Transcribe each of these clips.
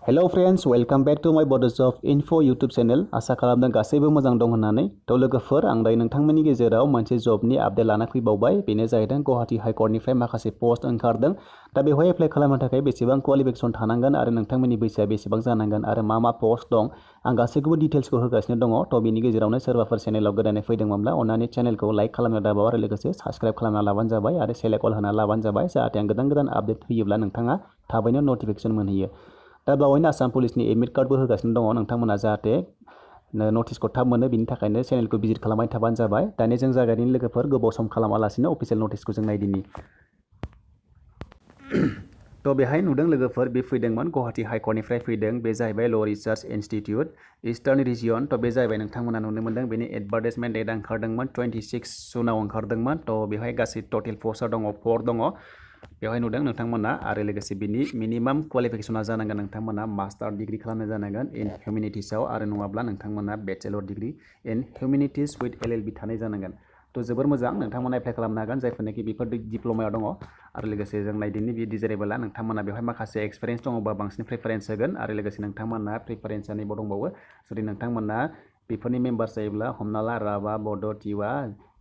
Hello friends, welcome back to my Borders of Info YouTube channel. आसा खालामदों गासैबो मोजां दं होननानै। थ' लोगोफोर आं दायो नोंथांमोननि गेजेराव मोनसे जबनि आपडेट लाना फैबावबाय। बेनो जाहैदों गुवाहाटी हाइ कर्टनिफ्राय माखासे पस्ट ओंखारदों। दा बेवहाय एप्लाइ खालामनो थाखाय बेसेबां क्वालिफिकेसन थानांगोन आरो नोंथांमोननि बैसोआ बेसेबां जानांगोन आरो मा पस्ट दं आं गासैखौबो डिटेल्सखौ होगासिनो दङ। थ' बेनि गेजेरावनो सोरबाफोर चेनेलाव गोदानै फैदोंमोनब्ला अन्नानै चेनेलखौ लाइक खालामनो दाबाव आरो लोगोसे साबस्क्राइब खालामना लाबानो जाबाय आरो सेलेक्ट अल होना लाबानो जाबाय जाहाथे आं गोदान आपडेट होयोब्ला नोंथाङा थाबैनो नटिफिकेसन मोनहैयो। दा बावैनो आसाम पुलिसनि एडमिट कार्डबो होगासिनो दङ नोंथांमोना जाहाथे नटिसखौ थाब मोनो बिनि थाखायनो चेनेलखौ भिजिट खालामबाय थाबानो जाबाय। दानिया जों जागायनायनि लोगोफोर गोबाव सम खालामालासिनो अफिसियेल नटिसखौ जों नायदिनि। थ' बेहाय नुदों लोगोफोर बे फैदोंमोन गुवाहाटी हाइ कर्टनिफ्राय फैदों। बे जाहैबाय ल' रिसार्च इनस्टिट्युट इस्टार्न रिजियन। थ' बे जाहैबाय नोंथांमोना नुनो मोन्दों बेनि एडभार्टाइजमेन्ट डेटआ ओंखारदोंमोन 26 जुनाव ओंखारदोंमोन। थ' बेवहाय गासै टटेल पस्टआ दङ 4 दङ। बेवहाय नुदों नोंथांमोना आरो लोगोसे बिनि मिनिमाम क्वालिफिकेसना जानांगोन नोंथांमोना मास्टार डिग्री खालामनो जानांगोन इन हिउमेनिटिसआव आरो नङाब्ला नोंथांमोना bachelor degree in humanities with LLB थानाय जानांगोन। थ' जोबोर मोजां नोंथांमोना एप्लाइ खालामनो हागोन जायफोरनाखि बेफोर डिप्ल'मायाव दङ आरो लोगोसे जों नायदिनि बि डिजारेबोला नोंथांमोना बेवहाय माखासे एक्सपिरियेन्स दङबा बांसिन प्रिफारेन्स होगोन आरो लोगोसे नोंथांमोना प्रिफारेन्स जानायबो दंबावो जुदि नोंथांमोना बेफोरनि मेम्बार्स जायोब्ला हमना ला राभा बड' टिवा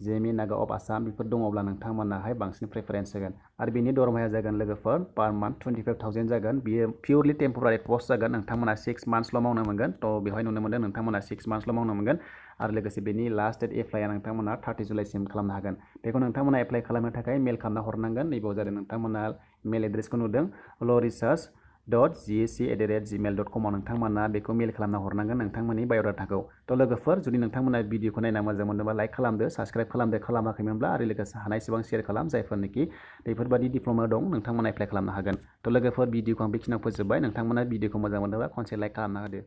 जेमि नागा अफ आसाम बेफोर दङब्ला नोंथांमोनाहाय बांसिन प्रिफारेन्स होगोन आरो बेनि दरमाया जागोन लोगोफोर पार मान्थ 25,000 जागोन। बियो पियरलि टेम्परारि पस्ट जागोन नोंथांमोना 6 मान्थसल' मावनो मोनगोन। थ' बेवहाय नुनो मोन्दों नोंथांमोना 6 मान्थसल' मावनो मोनगोन आरो लोगोसे बेनि लास्ट डेट एप्लाइआ नोंथांमोना 30 जुलाइसिम खालामनो हागोन। बेखौ नोंथांमोना एप्लाइ खालामनो थाखाय मेल खालामना हरनांगोन। नैबेयाव जादों नोंथांमोना मेल एड्रेसखौ नुदों lawresearch.gac@gmail.com आव नोंथांमोना बेखौ मेल खालामना हरनांगोन नोंथांमोननि बाय'डाटाखौ। थ' लोगोफोर जुदि नोंथांमोना भिडिअखौ नायना मोजां मोनदोंबा लाइक खालामदो, साबस्क्राइब खालामदो खालामाखैमोनब्ला आरो लोगोसे हानायसेबां शेयार खालाम जायफोरनोखि बेफोरबायदि डिप्ल'मा दं नोंथांमोना एप्लाइ खालामनो हागोन। थ' लोगोफोर भिडिअखौ आं बेखिनियाव फोजोबबाय। नोंथांमोना भिडिअखौ मोजां मोनदोंबा खनसे लाइक खालामना होदो।